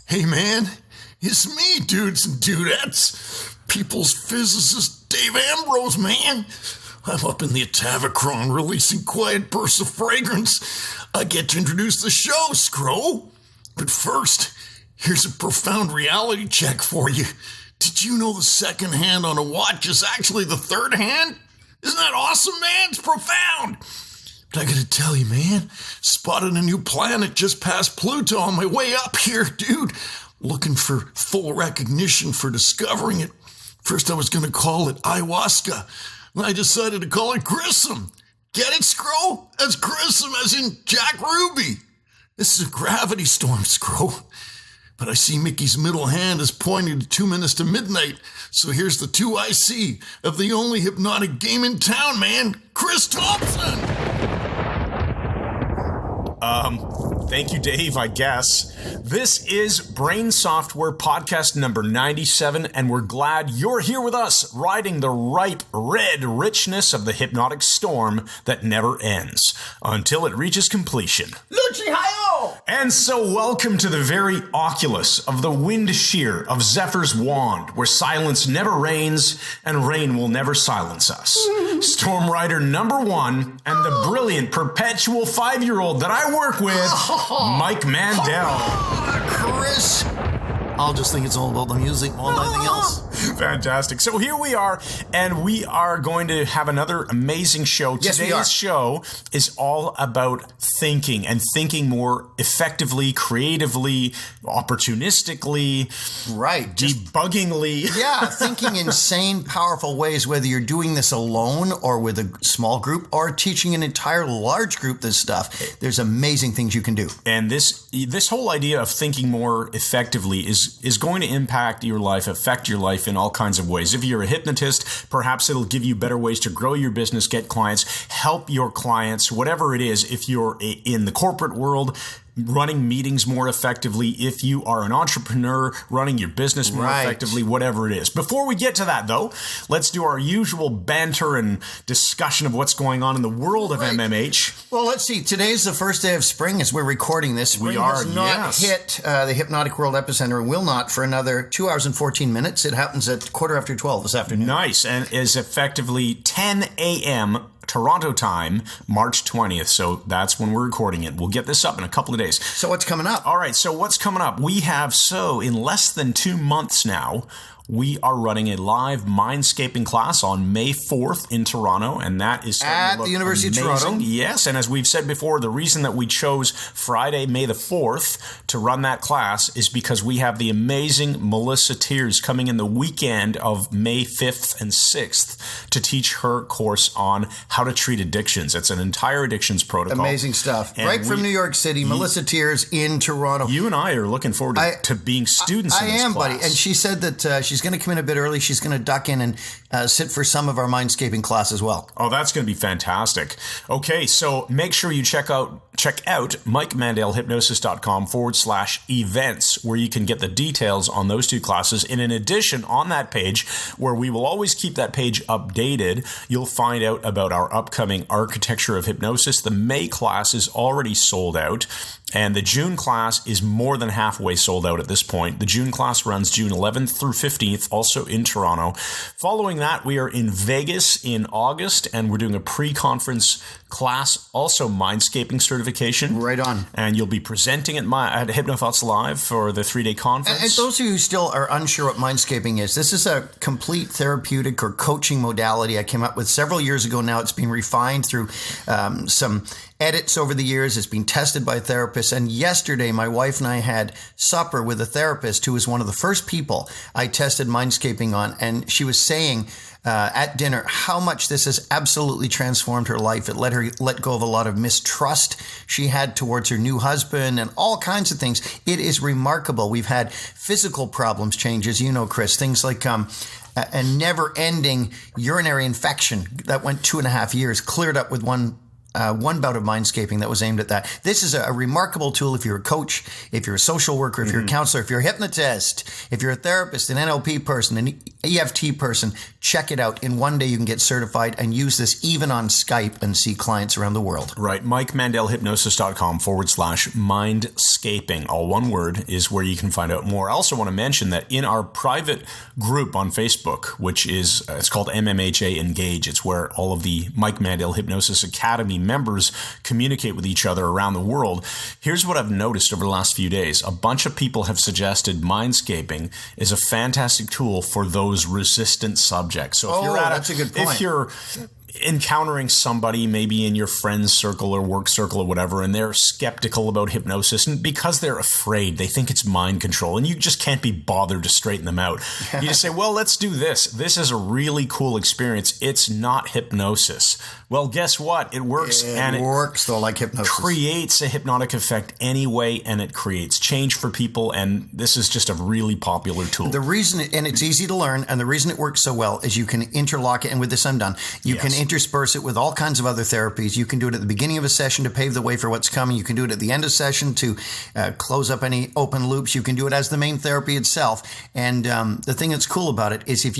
Hey man, it's me, dudes and dudettes. People's physicist Dave Ambrose, man. I'm up in the Atavachron releasing quiet bursts of fragrance. I get to introduce the show, Scro. But first, here's a profound reality check for you. Did you know the second hand on a watch is actually the third hand? Isn't that awesome, man? It's profound. But I gotta tell you, man, spotted a new planet just past Pluto on my way up here, dude. Looking for full recognition for discovering it. First I was gonna call it ayahuasca. Then I decided to call it Grissom. Get it, Scro? That's Grissom as in Jack Ruby. This is a gravity storm, Scro. But I see Mickey's middle hand is pointing to 2 minutes to midnight. So here's the 2 I see of the only hypnotic game in town, man. Chris Thompson! Thank you, Dave, I guess. This is Brain Software podcast number 97, and we're glad you're here with us, riding the ripe red richness of the hypnotic storm that never ends until it reaches completion. Luchi-hi-yo! And so welcome to the very oculus of the wind shear of Zephyr's wand, where silence never reigns and rain will never silence us. Storm Rider number 1 and the brilliant perpetual 5-year-old that I work with, Mike Mandel. Chris! I'll just think it's all about the music more than anything else. Fantastic. So here we are, and we are going to have another amazing show. Yes, we are. Today's show is all about thinking and thinking more effectively, creatively, opportunistically, Right. debuggingly. Yeah, thinking in sane, powerful ways, whether you're doing this alone or with a small group or teaching an entire large group this stuff. There's amazing things you can do. And this whole idea of thinking more effectively is going to impact your life, affect your life in all kinds of ways. If you're a hypnotist, perhaps it'll give you better ways to grow your business, get clients, help your clients, whatever it is. If you're in the corporate world, running meetings more effectively, if you are an entrepreneur, running your business more effectively, whatever it is. Before we get to that, though, let's do our usual banter and discussion of what's going on in the world of MMH. Well, let's see. Today's the first day of spring as we're recording this. Spring We are, has not yes. hit the Hypnotic World Epicenter and will not for another 2 hours and 14 minutes. It happens at 12:15 this afternoon. Nice, and is effectively 10 a.m. Toronto time, March 20th. So that's when we're recording it. We'll get this up in a couple of days. So what's coming up? All right, so what's coming up? We have, in less than 2 months now, we are running a live Mindscaping class on May 4th in Toronto, and that is At the University of Toronto. Yes, and as we've said before, the reason that we chose Friday, May the 4th, to run that class is because we have the amazing Melissa Tears coming in the weekend of May 5th and 6th to teach her course on how to treat addictions. It's an entire addictions protocol. Amazing stuff. And Right from New York City, Melissa Tears in Toronto. You and I are looking forward to being students in this class. buddy. And she said that she's going to come in a bit early. She's going to duck in and sit for some of our Mindscaping class as well. Oh, that's going to be fantastic. Okay, so make sure you check out MikeMandelHypnosis.com/events, where you can get the details on those 2 classes. And in addition, on that page, where we will always keep that page updated, you'll find out about our upcoming Architecture of Hypnosis. The May class is already sold out, and the June class is more than halfway sold out at this point. The June class runs June 11th through 15th, also in Toronto. Following that, we are in Vegas in August, and we're doing a pre-conference class, also Mindscaping certification. Right on. And you'll be presenting at HypnoThoughts Live for the 3-day conference. And those of you who still are unsure what Mindscaping is, this is a complete therapeutic or coaching modality I came up with several years ago now. It's been refined through some edits over the years. It's been tested by therapists. And yesterday, my wife and I had supper with a therapist who was one of the first people I tested Mindscaping on. And she was saying at dinner how much this has absolutely transformed her life. It let her let go of a lot of mistrust she had towards her new husband and all kinds of things. It is remarkable. We've had physical problems changes, you know, Chris, things like a never-ending urinary infection that went 2.5 years, cleared up with one one bout of Mindscaping that was aimed at that. This is a remarkable tool if you're a coach, if you're a social worker, if you're a counselor, if you're a hypnotist, if you're a therapist, an NLP person, an EFT person. Check it out. In one day, you can get certified and use this even on Skype and see clients around the world. Right. MikeMandelHypnosis.com/Mindscaping, all one word, is where you can find out more. I also want to mention that in our private group on Facebook, which is, it's called MMHA Engage. It's where all of the Mike Mandel Hypnosis Academy members communicate with each other around the world. Here's what I've noticed over the last few days. A bunch of people have suggested Mindscaping is a fantastic tool for those resistant subjects. So if that's a good point. If you're encountering somebody maybe in your friend's circle or work circle or whatever, and they're skeptical about hypnosis, and because they're afraid, they think it's mind control, and you just can't be bothered to straighten them out. You just say, well, let's do this. This is a really cool experience. It's not hypnosis. Well, guess what? It works. It works, though, like hypnosis. Creates a hypnotic effect anyway, and it creates change for people, and this is just a really popular tool. The reason, and it's easy to learn, and the reason it works so well is you can interlock it, and with this I'm done, you can intersperse it with all kinds of other therapies. You can do it at the beginning of a session to pave the way for what's coming. You can do it at the end of session to close up any open loops. You can do it as the main therapy itself. And the thing that's cool about it is if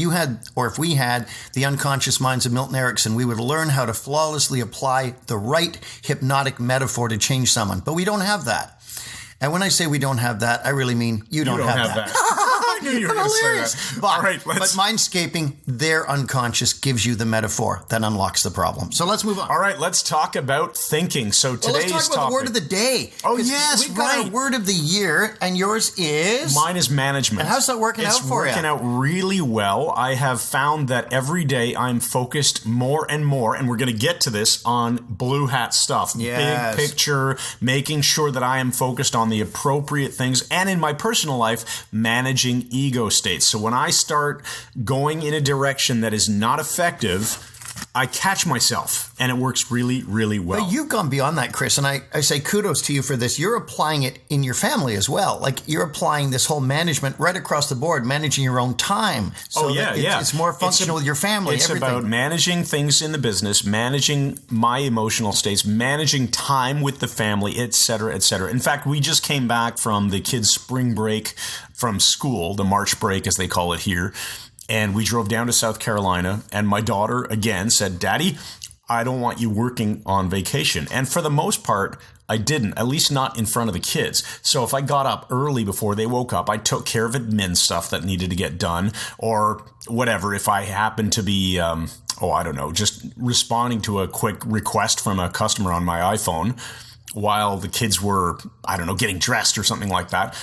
we had the unconscious minds of Milton Erickson, we would learn how to flawlessly apply the right hypnotic metaphor to change someone. But we don't have that. And when I say we don't have that, I really mean you don't have that. I knew you were going to say that. But Mindscaping, their unconscious gives you the metaphor that unlocks the problem. So let's move on. All right, let's talk about thinking. So today's let's talk about the word of the day. Oh, yes, we've got a word of the year, and yours is? Mine is management. And how's that working out for you? It's working out really well. I have found that every day I'm focused more and more, and we're going to get to this, on blue hat stuff. Yes. Big picture, making sure that I am focused on the appropriate things, and in my personal life, managing ego states. So when I start going in a direction that is not effective, I catch myself, and it works really, really well. But you've gone beyond that, Chris, and I say kudos to you for this. You're applying it in your family as well. Like, you're applying this whole management right across the board, managing your own time. So it's more functional with your family. It's about managing things in the business, managing my emotional states, managing time with the family, et cetera, et cetera. In fact, we just came back from the kids' spring break from school, the March break as they call it here. And we drove down to South Carolina, and my daughter, again, said, Daddy, I don't want you working on vacation. And for the most part, I didn't, at least not in front of the kids. So if I got up early before they woke up, I took care of admin stuff that needed to get done, or whatever. If I happened to be, just responding to a quick request from a customer on my iPhone while the kids were, getting dressed or something like that.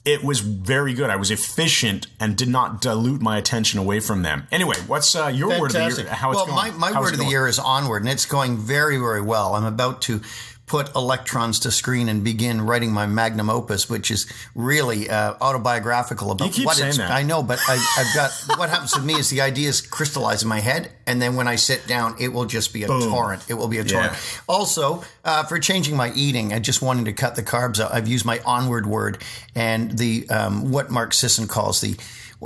It was very good. I was efficient and did not dilute my attention away from them. Anyway, what's your word of the year? How it's going? My word of the year is onward, and it's going very, very well. I'm about to put electrons to screen and begin writing my magnum opus, which is really autobiographical about you keep what saying it's. that. I know, but I've got what happens with me is the ideas crystallize in my head, and then when I sit down, it will just be a torrent. It will be a torrent. Also, for changing my eating, I just wanted to cut the carbs out. I've used my onward word, and the what Mark Sisson calls the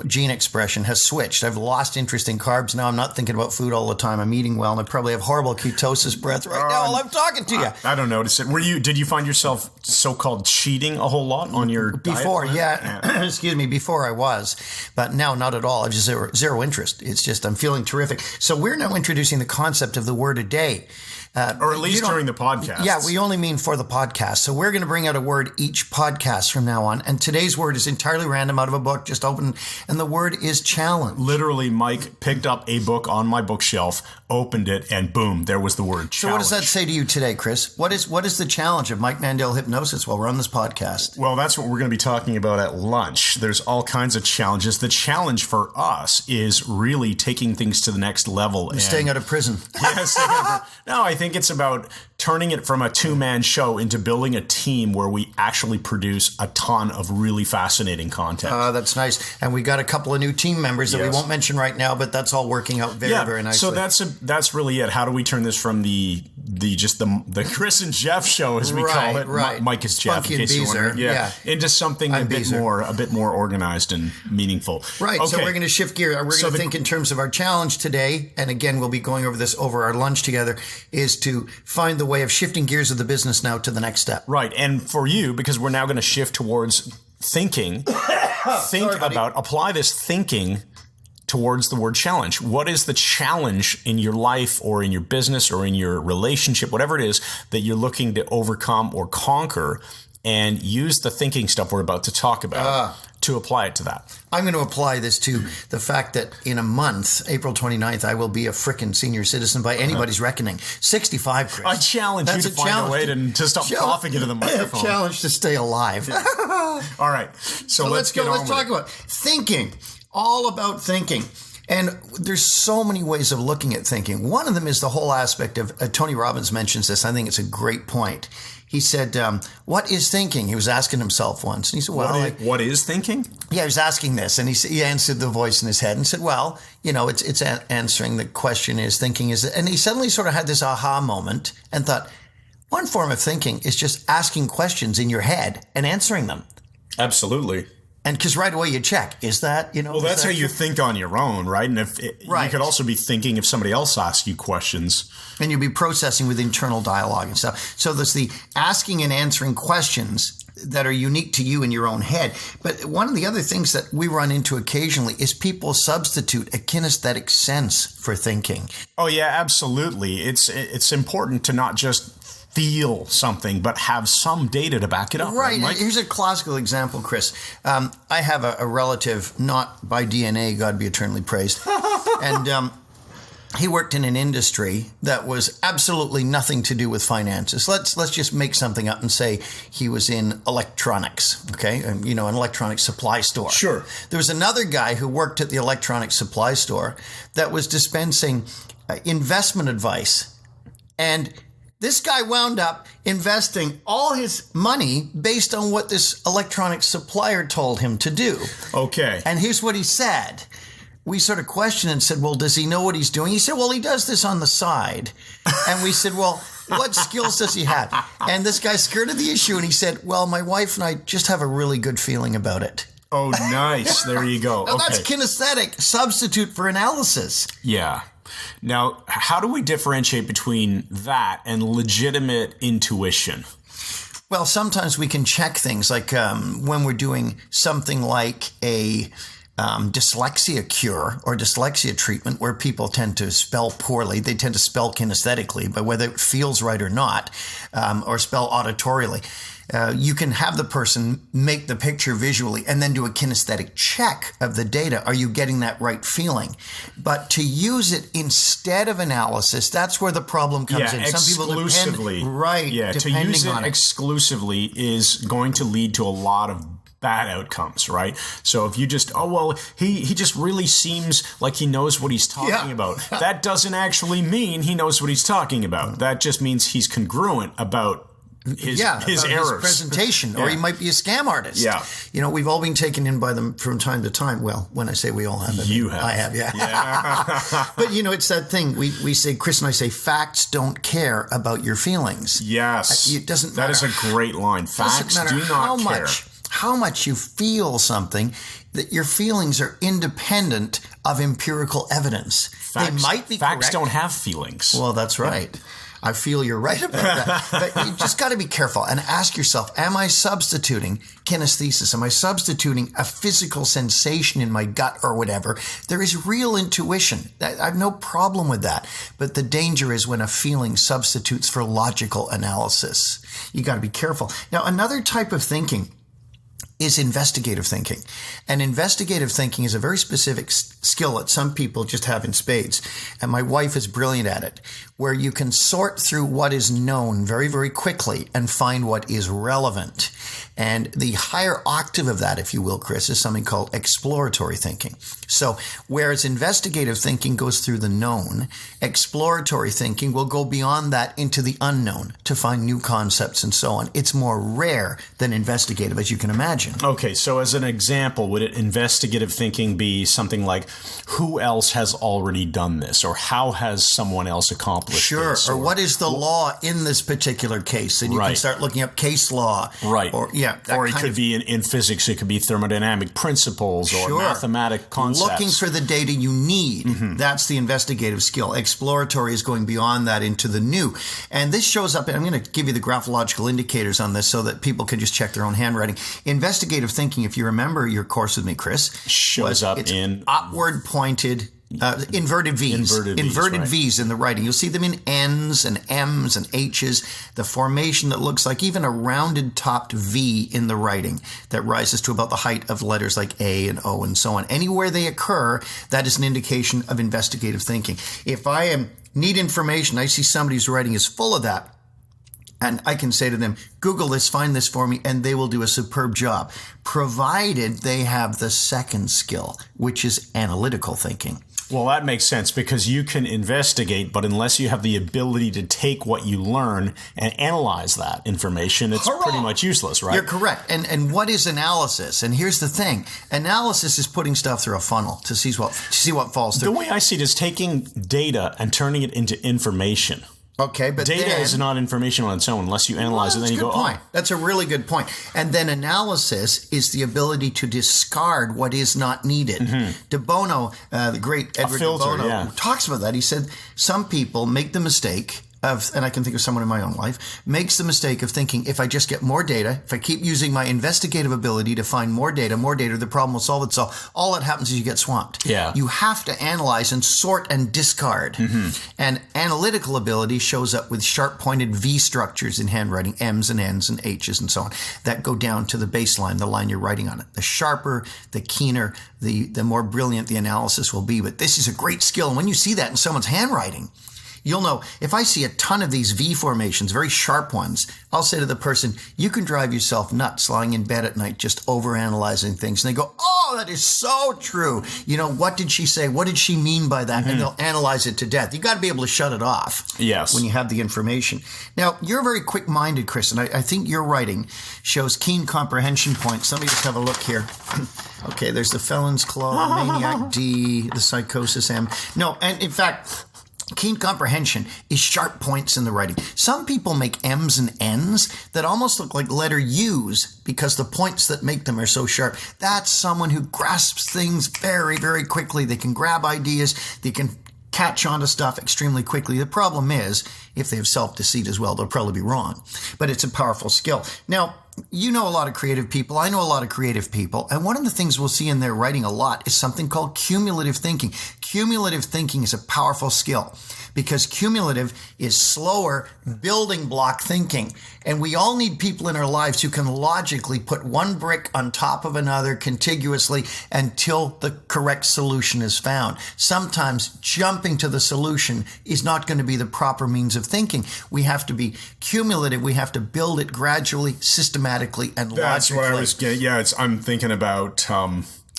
gene expression has switched. I've lost interest in carbs now. I'm not thinking about food all the time. I'm eating well, and I probably have horrible ketosis breath right now while I'm talking to you. I don't notice it. Did you find yourself so-called cheating a whole lot on your before? Diet? Excuse me. Before I was, but now not at all. I have just zero interest. It's just I'm feeling terrific. So we're now introducing the concept of the word a day. Or at least during the podcast. Yeah, we only mean for the podcast. So we're going to bring out a word each podcast from now on. And today's word is entirely random out of a book just opened. And the word is challenge. Literally, Mike picked up a book on my bookshelf, opened it, and boom, there was the word challenge. So what does that say to you today, Chris? What is the challenge of Mike Mandel Hypnosis while we're on this podcast? Well, that's what we're going to be talking about at lunch. There's all kinds of challenges. The challenge for us is really taking things to the next level. And staying out of prison. Yes. No, I think it's about turning it from a two-man show into building a team where we actually produce a ton of really fascinating content. That's nice. And we got a couple of new team members that we won't mention right now, but that's all working out very, very nicely. So that's really it. How do we turn this from the the Chris and Jeff show, as we call it. Right. Mike is Jeff, Spunky in case and you're wondering. Beezer. Yeah. Into something a bit more organized and meaningful. Right. Okay. So we're going to shift gear. We're going to think in terms of our challenge today. And again, we'll be going over this over our lunch together, is to find the way of shifting gears of the business now to the next step. Right. And for you, because we're now going to shift towards thinking, apply this thinking towards the word challenge. What is the challenge in your life or in your business or in your relationship, whatever it is that you're looking to overcome or conquer, and use the thinking stuff we're about to talk about to apply it to that. I'm going to apply this to the fact that in a month, April 29th, I will be a frickin' senior citizen by anybody's reckoning. 65, Chris. I challenge you to find a way to stop coughing into the microphone. Challenge to stay alive. All right. So let's go. Let's talk about thinking. All about thinking. And there's so many ways of looking at thinking. One of them is the whole aspect of, Tony Robbins mentions this. I think it's a great point. He said, what is thinking? He was asking himself once. And he said, well, what is thinking? Yeah, he was asking this. And he answered the voice in his head and said, well, it's answering the question is thinking is. And he suddenly sort of had this aha moment and thought, one form of thinking is just asking questions in your head and answering them. Absolutely. And because right away you check, is that, Well, that's how you think on your own, right? And you could also be thinking if somebody else asks you questions. And you'll be processing with internal dialogue and stuff. So there's the asking and answering questions that are unique to you in your own head. But one of the other things that we run into occasionally is people substitute a kinesthetic sense for thinking. Oh, yeah, absolutely. It's important to not just feel something, but have some data to back it up. Right. Here's a classical example, Chris. I have a relative, not by DNA, God be eternally praised, and he worked in an industry that was absolutely nothing to do with finances. Let's just make something up and say he was in electronics, okay? An electronic supply store. Sure. There was another guy who worked at the electronic supply store that was dispensing investment advice, and this guy wound up investing all his money based on what this electronic supplier told him to do. Okay. And here's what he said. We sort of questioned and said, well, does he know what he's doing? He said, well, he does this on the side. And we said, well, what skills does he have? And this guy skirted the issue and he said, well, my wife and I just have a really good feeling about it. Oh, nice. There you go. Now, that's kinesthetic. Substitute for analysis. Yeah. Now, how do we differentiate between that and legitimate intuition? Well, sometimes we can check things like when we're doing something like a dyslexia cure or dyslexia treatment where people tend to spell poorly. They tend to spell kinesthetically, but whether it feels right or not, or spell auditorially. You can have the person make the picture visually and then do a kinesthetic check of the data. Are you getting that right feeling? But to use it instead of analysis, that's where the problem comes in. Some people exclusively. To use it exclusively is going to lead to a lot of bad outcomes, right? So if you just, he just really seems like he knows what he's talking about. That doesn't actually mean he knows what he's talking about. That just means he's congruent about his errors. His presentation, or he might be a scam artist. Yeah. We've all been taken in by them from time to time. Well, when I say we all have, you have. I have, yeah. But it's that thing we say, Chris and I say, facts don't care about your feelings. Yes. It doesn't matter. That is a great line. Facts do not care. How much you feel something, that your feelings are independent of empirical evidence. They might be facts correct. Don't have feelings. Well, that's right. I feel you're right about that. But you just got to be careful and ask yourself, am I substituting kinesthesis? Am I substituting a physical sensation in my gut or whatever? There is real intuition. I have no problem with that. But the danger is when a feeling substitutes for logical analysis. You got to be careful. Now, another type of thinking is investigative thinking. And investigative thinking is a very specific skill that some people just have in spades. And my wife is brilliant at it, where you can sort through what is known very, very quickly and find what is relevant. And the higher octave of that, if you will, Chris, is something called exploratory thinking. So whereas investigative thinking goes through the known, exploratory thinking will go beyond that into the unknown to find new concepts and so on. It's more rare than investigative, as you can imagine. Okay, so as an example, would investigative thinking be something like, who else has already done this? Or how has someone else accomplished this? Or what is the law in this particular case? And you can start looking up case law. Right. Or it could be in physics, it could be thermodynamic principles or mathematic concepts. Looking for the data you need. That's the investigative skill. Exploratory is going beyond that into the new. And this shows up, and I'm going to give you the graphological indicators on this so that people can just check their own handwriting. Investigative thinking, if you remember your course with me, Chris, shows up in upward pointed inverted V's. Inverted V's in the writing. You'll see them in N's and M's and H's. The formation that looks like even a rounded topped V in the writing that rises to about the height of letters like A and O and so on. Anywhere they occur, that is an indication of investigative thinking. If I need information, I see somebody whose writing is full of that, and I can say to them, Google this, find this for me, and they will do a superb job, provided they have the second skill, which is analytical thinking. Well, that makes sense because you can investigate, but unless you have the ability to take what you learn and analyze that information, it's pretty much useless, right? You're correct. And what is analysis? And here's the thing. Analysis is putting stuff through a funnel to see what falls through. The way I see it is taking data and turning it into information. Okay, but data is not information on its own unless you analyze it. Then you go, point. That's a really good point. And then analysis is the ability to discard what is not needed. De Bono, the great Edward De Bono, talks about that. He said some people make the mistake of, and I can think of someone in my own life, makes the mistake of thinking if I just get more data, if I keep using my investigative ability to find more data, the problem will solve itself. All that happens is you get swamped. Yeah. You have to analyze and sort and discard. And analytical ability shows up with sharp-pointed V structures in handwriting, M's and N's and H's and so on, that go down to the baseline, the line you're writing on it. The sharper, the keener, the more brilliant the analysis will be. But this is a great skill. And when you see that in someone's handwriting, you'll know, if I see a ton of these V formations, very sharp ones, I'll say to the person, you can drive yourself nuts lying in bed at night just overanalyzing things. And they go, oh, that is so true. You know, what did she say? What did she mean by that? And they'll analyze it to death. You got to be able to shut it off. Yes. When you have the information. Now, you're very quick-minded, Chris, and I think your writing shows keen comprehension points. Let me just have a look here. Okay, there's the felon's claw, maniac D, the psychosis M. No, and in fact, keen comprehension is sharp points in the writing. Some people make M's and N's that almost look like letter U's because the points that make them are so sharp. That's someone who grasps things very, very quickly. They can grab ideas. They can catch on to stuff extremely quickly. The problem is, if they have self-deceit as well, they'll probably be wrong. But it's a powerful skill. Now, you know a lot of creative people. I know a lot of creative people. And one of the things we'll see in their writing a lot is something called cumulative thinking. Cumulative thinking is a powerful skill because cumulative is slower building block thinking. And we all need people in our lives who can logically put one brick on top of another contiguously until the correct solution is found. Sometimes jumping to the solution is not going to be the proper means of thinking. We have to be cumulative. We have to build it gradually, systematically, and logically. That's what I was getting. Yeah, I'm thinking about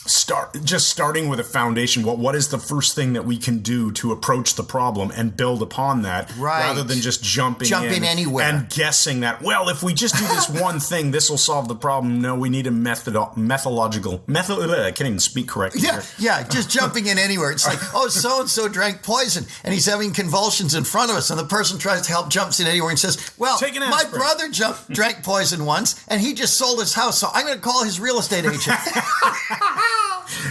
starting with a foundation. What is the first thing that we can do to approach the problem and build upon that, rather than just jumping in anywhere and guessing that, well, if we just do this one thing, this will solve the problem. No, we need a methodological. I can't even speak correctly. Yeah, just jumping in anywhere. It's like, oh, so-and-so drank poison and he's having convulsions in front of us, and the person tries to help, jumps in anywhere and says, well, my brother drank poison once and he just sold his house, so I'm going to call his real estate agent.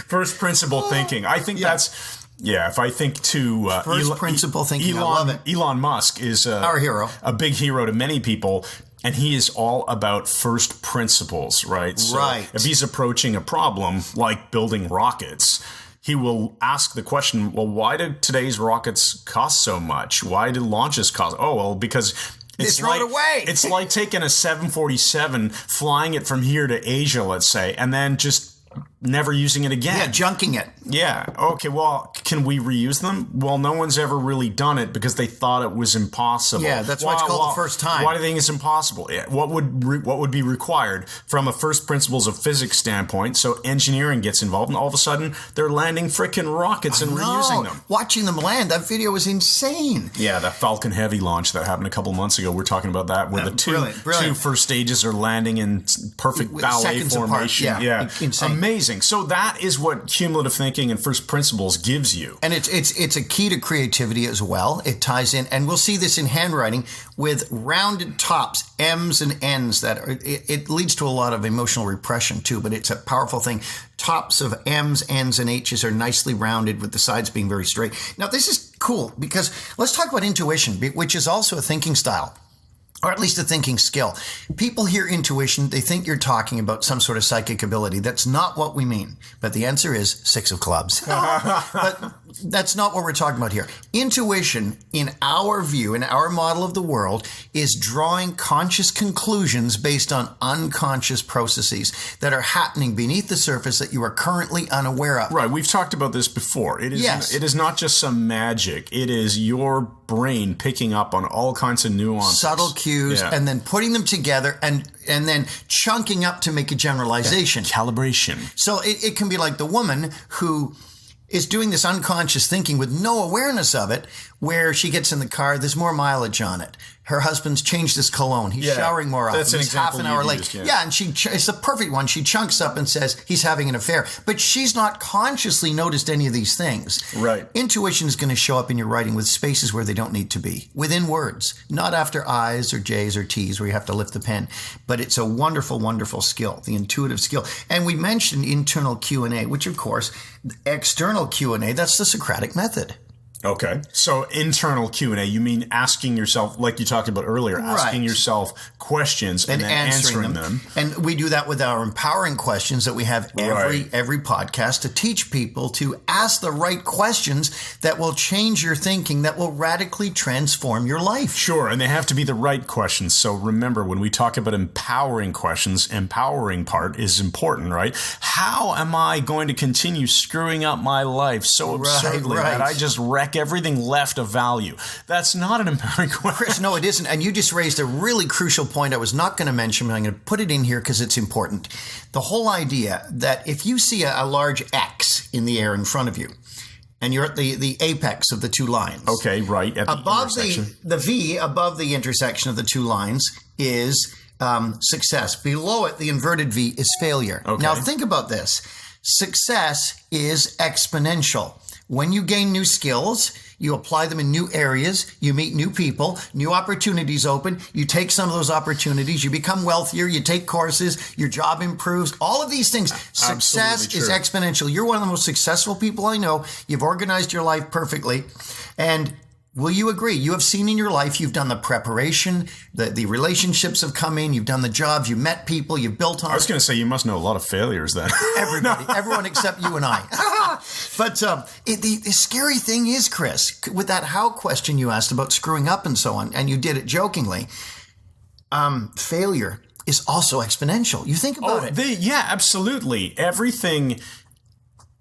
First principle thinking. I think that's, if I think to first principle thinking, I love it. Elon Musk is our hero, a big hero to many people. And he is all about first principles, right? So if he's approaching a problem like building rockets, he will ask the question, well, why did today's rockets cost so much? Why did launches cost? Oh, well, because it's thrown away. It's like taking a 747, flying it from here to Asia, let's say, and then just never using it again. Yeah, junking it. Yeah. Okay, well, can we reuse them? Well, no one's ever really done it because they thought it was impossible. Yeah, that's why it's called the first time. Why do they think it's impossible? What would be required from a first principles of physics standpoint? So engineering gets involved, and all of a sudden they're landing frickin' rockets and reusing them. Watching them land, that video was insane. Yeah, that Falcon Heavy launch that happened a couple months ago. We're talking about that, where the two first stages are landing in perfect ballet formation. Apart. Yeah, insane. Amazing. So that is what cumulative thinking and first principles gives you. And it's a key to creativity as well. It ties in, and we'll see this in handwriting with rounded tops, M's and N's. It leads to a lot of emotional repression too, but it's a powerful thing. Tops of M's, N's, and H's are nicely rounded with the sides being very straight. Now, this is cool because let's talk about intuition, which is also a thinking style. Or at least a thinking skill. People hear intuition, they think you're talking about some sort of psychic ability. That's not what we mean. But the answer is 6 of clubs. But that's not what we're talking about here. Intuition, in our view, in our model of the world, is drawing conscious conclusions based on unconscious processes that are happening beneath the surface that you are currently unaware of. Right. We've talked about this before. It is not just some magic. It is your brain picking up on all kinds of nuances. Subtle cues, and then putting them together and then chunking up to make a generalization. Calibration. So it can be like the woman who is doing this unconscious thinking with no awareness of it, where she gets in the car, there's more mileage on it. Her husband's changed his cologne. He's showering more often. That's an He's example half an hour late. And it's a perfect one. She chunks up and says he's having an affair. But she's not consciously noticed any of these things. Right. Intuition is going to show up in your writing with spaces where they don't need to be. Within words. Not after I's or J's or T's where you have to lift the pen. But it's a wonderful, wonderful skill. The intuitive skill. And we mentioned internal Q&A, which of course, external Q&A, that's the Socratic method. Okay. So internal Q&A, you mean asking yourself, like you talked about earlier, asking yourself questions and then answering them. And we do that with our empowering questions that we have every podcast to teach people to ask the right questions that will change your thinking, that will radically transform your life. Sure. And they have to be the right questions. So remember, when we talk about empowering questions, empowering part is important, right? How am I going to continue screwing up my life so absurdly that I just wreck everything left of value? That's not an empowering question. Chris, no, it isn't. And you just raised a really crucial point I was not going to mention, but I'm going to put it in here because it's important. The whole idea that if you see a large X in the air in front of you, and you're at the apex of the two lines. Okay, right. At the intersection. The V above the intersection of the two lines is success. Below it, the inverted V is failure. Okay. Now think about this. Success is exponential. When you gain new skills, you apply them in new areas, you meet new people, new opportunities open, you take some of those opportunities, you become wealthier, you take courses, your job improves, all of these things. Success is exponential. You're one of the most successful people I know. You've organized your life perfectly. And will you agree? You have seen in your life, you've done the preparation, the relationships have come in, you've done the jobs, you've met people, you've built on. I was going to say, you must know a lot of failures then. Everybody, everyone except you and I. But the scary thing is, Chris, with that how question you asked about screwing up and so on, and you did it jokingly, failure is also exponential. You think about it. Yeah, absolutely. Everything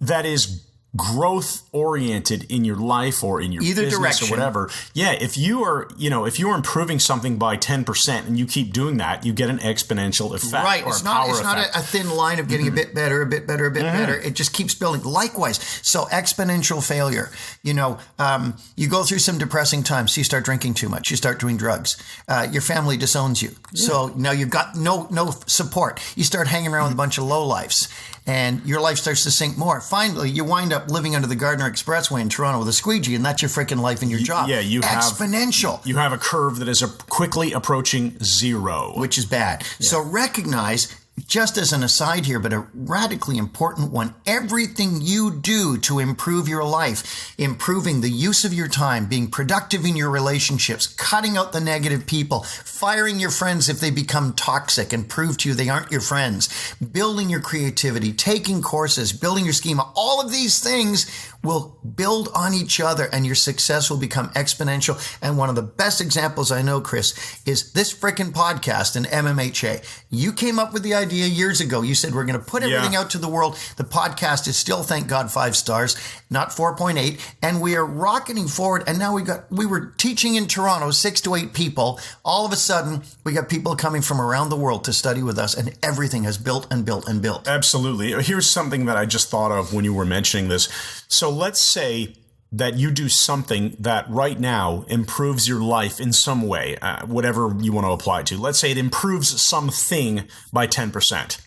that is growth oriented in your life or in your business direction. Or whatever. Yeah. If you are improving something by 10% and you keep doing that, you get an exponential effect. Right. It's not a thin line of getting a bit better, a bit better, a bit better. It just keeps building. Likewise. So exponential failure, you go through some depressing times. So you start drinking too much. You start doing drugs. Your family disowns you. Yeah. So now you've got no support. You start hanging around with a bunch of lowlifes. And your life starts to sink more. Finally, you wind up living under the Gardner Expressway in Toronto with a squeegee, and that's your freaking life and your job. Yeah, exponential. You have a curve that is quickly approaching zero. Which is bad. Yeah. So recognize, just as an aside here, but a radically important one, everything you do to improve your life, improving the use of your time, being productive in your relationships, cutting out the negative people, firing your friends if they become toxic and prove to you they aren't your friends, building your creativity, taking courses, building your schema, all of these things will build on each other and your success will become exponential. And one of the best examples I know, Chris, is this frickin' podcast in MMHA. You came up with the idea idea years ago. You said we're going to put everything out to the world. The podcast is still, thank God, 5 stars, not 4.8. And we are rocketing forward. And now we were teaching in Toronto, 6 to 8 people. All of a sudden, we got people coming from around the world to study with us, and everything has built and built and built. Absolutely. Here's something that I just thought of when you were mentioning this. So let's say that you do something that right now improves your life in some way, whatever you want to apply to. Let's say it improves something by 10%.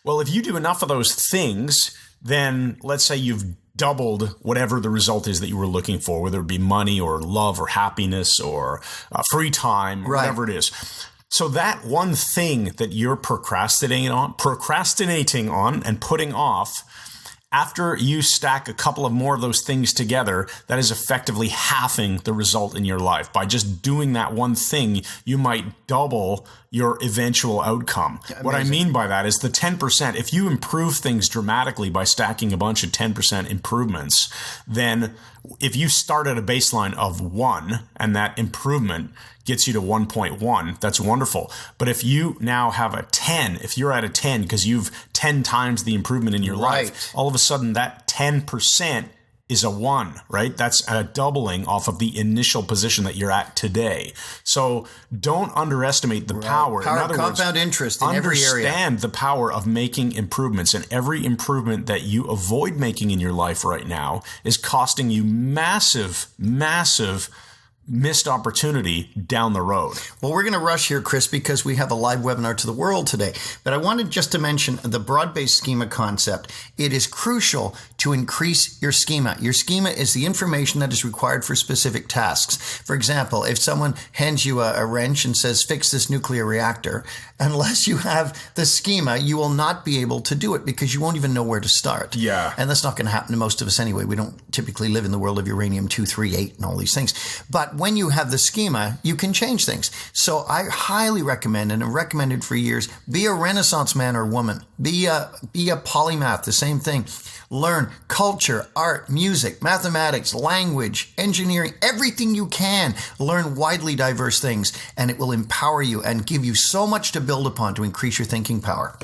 Well, if you do enough of those things, then let's say you've doubled whatever the result is that you were looking for, whether it be money or love or happiness or free time, or whatever it is. So that one thing that you're procrastinating on and putting off, after you stack a couple of more of those things together, that is effectively halving the result in your life. By just doing that one thing, you might double your eventual outcome. Amazing. What I mean by that is the 10%, if you improve things dramatically by stacking a bunch of 10% improvements, then if you start at a baseline of 1 and that improvement gets you to 1.1, that's wonderful. But if you now have a 10, if you're at a 10 because you've 10 times the improvement in your life, all of a sudden that 10% is a 1, right? That's a doubling off of the initial position that you're at today. So don't underestimate the power. Power in of other compound words, interest in every area. Understand the power of making improvements, and every improvement that you avoid making in your life right now is costing you massive missed opportunity down the road. Well, we're going to rush here, Chris, because we have a live webinar to the world today. But I wanted just to mention the broad-based schema concept. It is crucial to increase your schema. Your schema is the information that is required for specific tasks. For example, if someone hands you a wrench and says, fix this nuclear reactor, unless you have the schema, you will not be able to do it because you won't even know where to start. Yeah. And that's not going to happen to most of us anyway. We don't typically live in the world of uranium-238 and all these things. But when you have the schema, you can change things. So I highly recommend, and have recommended for years, be a Renaissance man or woman. Be a polymath, the same thing. Learn culture, art, music, mathematics, language, engineering, everything you can. Learn widely diverse things, and it will empower you and give you so much to build upon to increase your thinking power.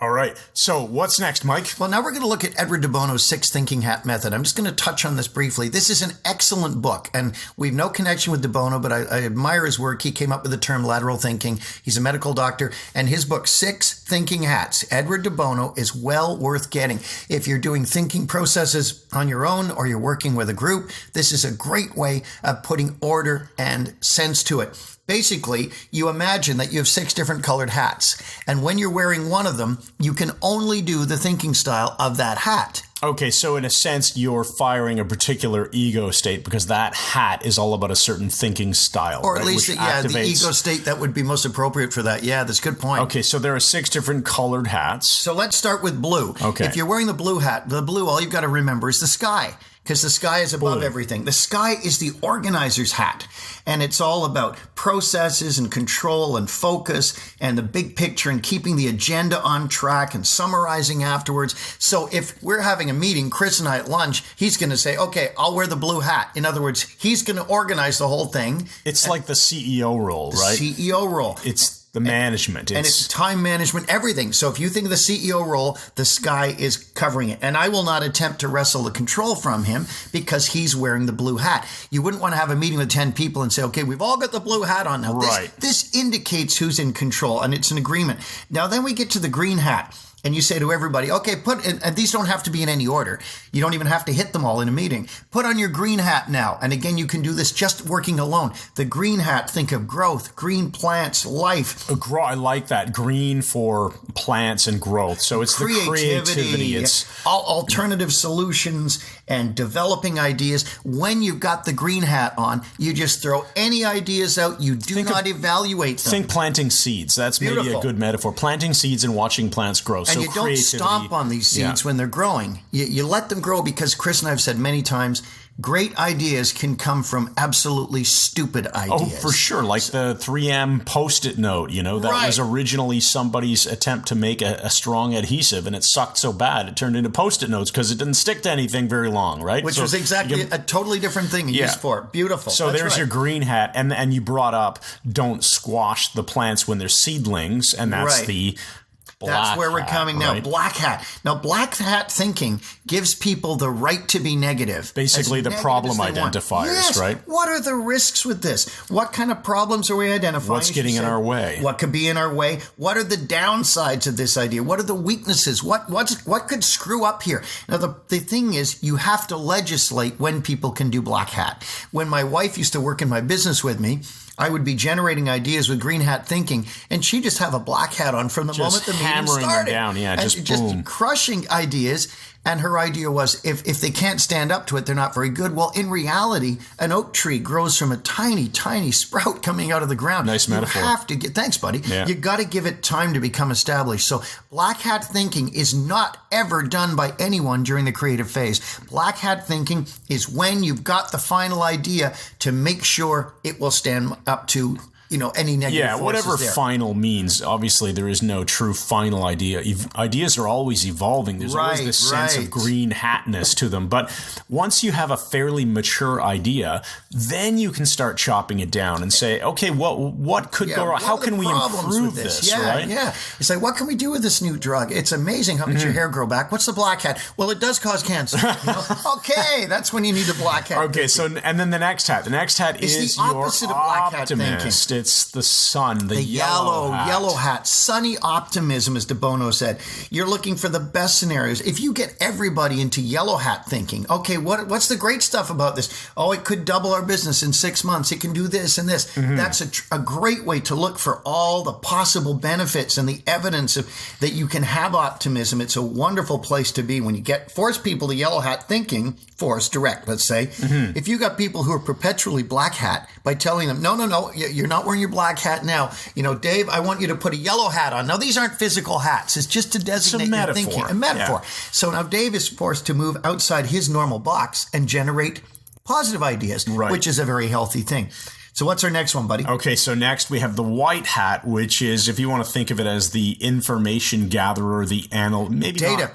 All right. So what's next, Mike? Well, now we're going to look at Edward de Bono's 6 Thinking Hat Method. I'm just going to touch on this briefly. This is an excellent book, and we have no connection with de Bono, but I admire his work. He came up with the term lateral thinking. He's a medical doctor, and his book, 6 Thinking Hats, Edward de Bono, is well worth getting. If you're doing thinking processes on your own or you're working with a group, this is a great way of putting order and sense to it. Basically, you imagine that you have 6 different colored hats, and when you're wearing one of them, you can only do the thinking style of that hat. Okay, so in a sense, you're firing a particular ego state because that hat is all about a certain thinking style. Or at least, the ego state that would be most appropriate for that. Yeah, that's a good point. Okay, so there are 6 different colored hats. So let's start with blue. Okay. If you're wearing the blue hat, all you've got to remember is the sky. Because the sky is above everything. The sky is the organizer's hat. And it's all about processes and control and focus and the big picture and keeping the agenda on track and summarizing afterwards. So if we're having a meeting, Chris and I at lunch, he's going to say, okay, I'll wear the blue hat. In other words, he's going to organize the whole thing. It's like the CEO role, right? CEO role. It's the management. And it's time management, everything. So if you think of the CEO role, the sky is covering it. And I will not attempt to wrestle the control from him because he's wearing the blue hat. You wouldn't want to have a meeting with 10 people and say, okay, we've all got the blue hat on now. Right. This indicates who's in control, and it's an agreement. Now, then we get to the green hat. And you say to everybody, okay, and these don't have to be in any order. You don't even have to hit them all in a meeting. Put on your green hat now. And again, you can do this just working alone. The green hat, think of growth, green plants, life. I like that. Green for plants and growth. So it's the creativity. It's alternative solutions and developing ideas. When you've got the green hat on, you just throw any ideas out. You do not evaluate them. Think planting seeds. That's maybe a good metaphor. Planting seeds and watching plants grow. And you don't stomp on these seeds when they're growing. You let them grow because Chris and I have said many times, great ideas can come from absolutely stupid ideas. Oh, for sure. Like the 3M Post-it note, that was originally somebody's attempt to make a strong adhesive, and it sucked so bad it turned into Post-it notes because it didn't stick to anything very long, right? Which was exactly a totally different thing used for. Beautiful. So there's your green hat, and you brought up don't squash the plants when they're seedlings, and that's That's where we're coming now. Right? Black hat. Now, black hat thinking gives people the right to be negative. Basically, the problem identifiers, yes. right? What are the risks with this? What kind of problems are we identifying? What's getting in our way? What could be in our way? What are the downsides of this idea? What are the weaknesses? What could screw up here? Now, the thing is, you have to legislate when people can do black hat. When my wife used to work in my business with me, I would be generating ideas with green hat thinking, and she'd just have a black hat on from the moment the meeting started. Hammering them down, just boom. Crushing ideas. And her idea was, if they can't stand up to it, they're not very good. Well, in reality, an oak tree grows from a tiny, tiny sprout coming out of the ground. Nice metaphor. You have to thanks, buddy. Yeah. You got to give it time to become established. So black hat thinking is not ever done by anyone during the creative phase. Black hat thinking is when you've got the final idea to make sure it will stand up to any negative forces whatever there. final means. Obviously, there is no true final idea. Ideas are always evolving. There's always this sense of green hatness to them. But once you have a fairly mature idea, then you can start chopping it down and say, okay, what could go wrong? How can we improve this? Right? Yeah. It's like, what can we do with this new drug? It's amazing how much your hair grow back. What's the black hat? Well, it does cause cancer. Okay, that's when you need the black hat. Okay, and then the next hat. The next hat is the opposite your of black hat optimist. thinking. It's the sun, the yellow hat. Sunny optimism, as De Bono said. You're looking for the best scenarios. If you get everybody into yellow hat thinking, okay, what's the great stuff about this? Oh, it could double our business in 6 months. It can do this and this. Mm-hmm. That's a great way to look for all the possible benefits and the evidence that you can have optimism. It's a wonderful place to be when you force people to yellow hat thinking. Force direct, let's say. Mm-hmm. If you got people who are perpetually black hat by telling them, no, you're not wearing your black hat now. Dave, I want you to put a yellow hat on. Now, these aren't physical hats. It's just to designate your thinking. A metaphor. Yeah. So now Dave is forced to move outside his normal box and generate positive ideas, which is a very healthy thing. So what's our next one, buddy? Okay, so next we have the white hat, which is, if you want to think of it as the information gatherer, the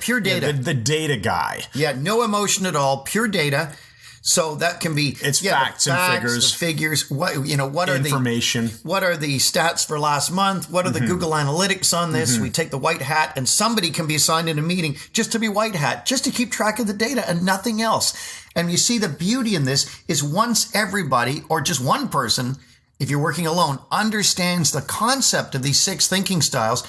pure data. The data guy. Yeah, no emotion at all, pure data. So that can be facts and figures. The figures. What are information? What are the stats for last month? What are the Google Analytics on this? We take the white hat, and somebody can be assigned in a meeting just to be white hat, just to keep track of the data and nothing else. And you see the beauty in this is once everybody, or just one person, if you're working alone, understands the concept of these 6 thinking styles.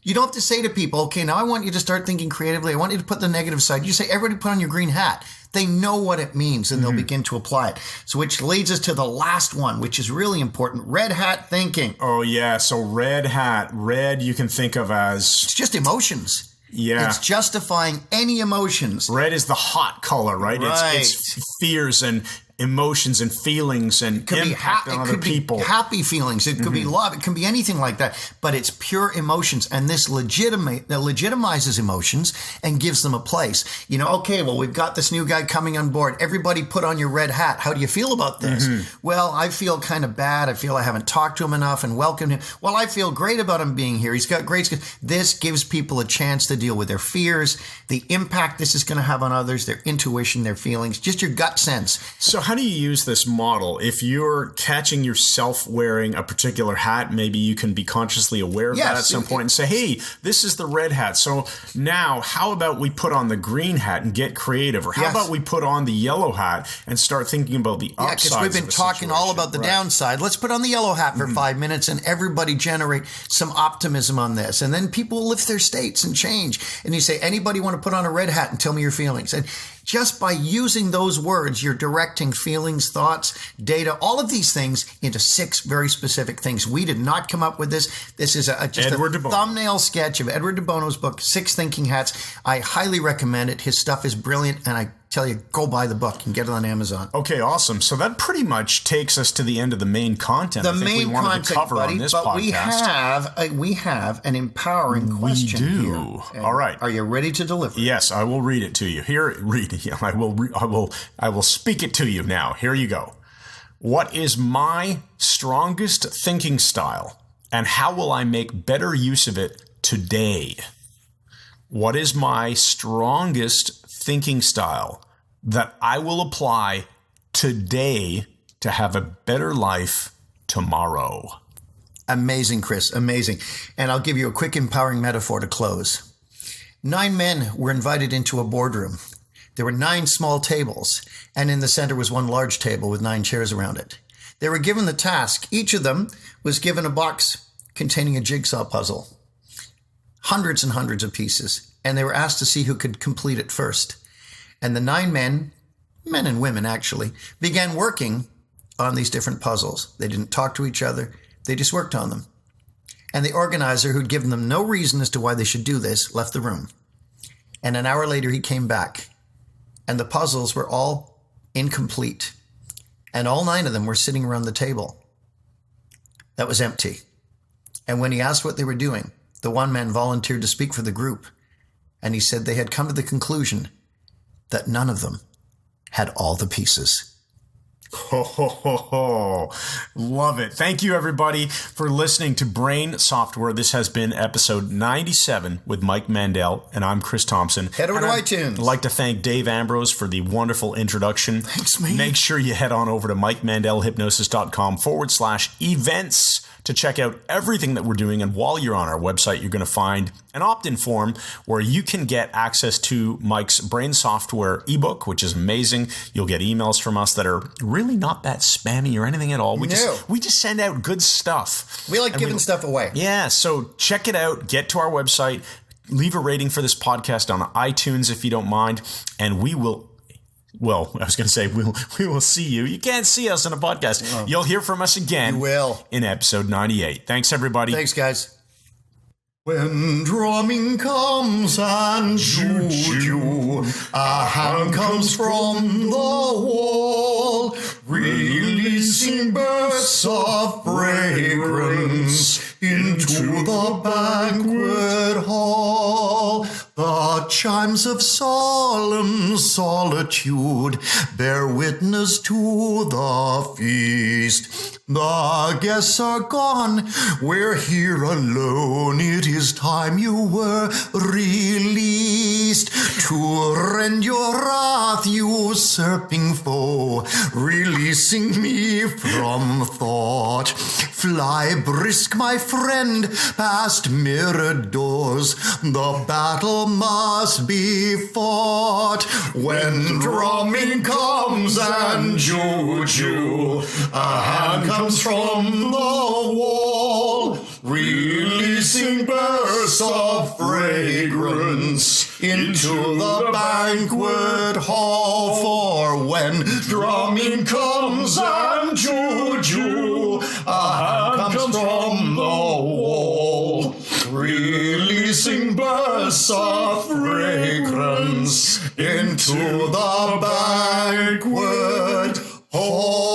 You don't have to say to people, okay, now I want you to start thinking creatively. I want you to put the negative side. You say, everybody put on your green hat. They know what it means, and they'll begin to apply it. So which leads us to the last one, which is really important, red hat thinking. Oh, yeah. So red hat. Red you can think of as... It's just emotions. Yeah. It's justifying any emotions. Red is the hot color, right? It's fears and emotions and feelings and impact on other people. Happy feelings. It could be love. It can be anything like that. But it's pure emotions. And this legitimizes emotions and gives them a place. Okay, well, we've got this new guy coming on board. Everybody put on your red hat. How do you feel about this? Well, I feel kind of bad. I feel I haven't talked to him enough and welcomed him. Well, I feel great about him being here. He's got great skills. This gives people a chance to deal with their fears, the impact this is going to have on others, their intuition, their feelings, just your gut sense. So how do you use this model? If you're catching yourself wearing a particular hat, maybe you can be consciously aware of that at some point and say, hey, this is the red hat. So now how about we put on the green hat and get creative? Or how about we put on the yellow hat and start thinking about the upsides? Because we've been talking all about the downside. Let's put on the yellow hat for 5 minutes and everybody generate some optimism on this. And then people will lift their states and change. And you say, anybody want to put on a red hat and tell me your feelings? And just by using those words, you're directing feelings, thoughts, data, all of these things into 6 very specific things. We did not come up with this. This is just a thumbnail sketch of Edward de Bono's book, 6 Thinking Hats. I highly recommend it. His stuff is brilliant, and I tell you, go buy the book and get it on Amazon. Okay, awesome. So that pretty much takes us to the end of the main content. The main content, to cover buddy, on this but podcast. We have an empowering question here. All right. Are you ready to deliver? Yes, I will read it to you. Here, read it. I will speak it to you now. Here you go. What is my strongest thinking style, and how will I make better use of it today? What is my strongest thinking style that I will apply today to have a better life tomorrow? Amazing, Chris. Amazing. And I'll give you a quick empowering metaphor to close. 9 men were invited into a boardroom. There were 9 small tables, and in the center was one large table with 9 chairs around it. They were given the task. Each of them was given a box containing a jigsaw puzzle. Hundreds and hundreds of pieces. And they were asked to see who could complete it first. And the 9 men and women actually, began working on these different puzzles. They didn't talk to each other. They just worked on them. And the organizer, who'd given them no reason as to why they should do this, left the room. And an hour later, he came back. And the puzzles were all incomplete. And all 9 of them were sitting around the table. That was empty. And when he asked what they were doing, the one man volunteered to speak for the group. And he said they had come to the conclusion that none of them had all the pieces. Ho, ho, ho, ho. Love it. Thank you, everybody, for listening to Brain Software. This has been episode 97 with Mike Mandel, and I'm Chris Thompson. Head over to iTunes. I'd like to thank Dave Ambrose for the wonderful introduction. Thanks, man. Make sure you head on over to MikeMandelHypnosis.com/events to check out everything that we're doing. And while you're on our website, you're going to find an opt-in form where you can get access to Mike's Brain Software ebook, which is amazing. You'll get emails from us that are really not that spammy or anything at all. We just send out good stuff. We like giving stuff away. Yeah, so check it out. Get to our website. Leave a rating for this podcast on iTunes if you don't mind. And we will... Well, I was going to say, we will see you. You can't see us in a podcast. Oh. You'll hear from us again. You will. In episode 98. Thanks, everybody. Thanks, guys. When drumming comes and juju, a hand comes from the wall, releasing bursts of fragrance into the banquet hall. The chimes of solemn solitude bear witness to the feast. The guests are gone, we're here alone. It is time you were released to rend your wrath, usurping foe, releasing me from thought. Fly brisk, my friend, past mirrored doors. The battle must be fought. When drumming comes and juju, a hand comes from the wall, releasing bursts of fragrance into the banquet hall. For when drumming comes and juju, a hand comes from the wall, releasing bursts of fragrance into the banquet hall.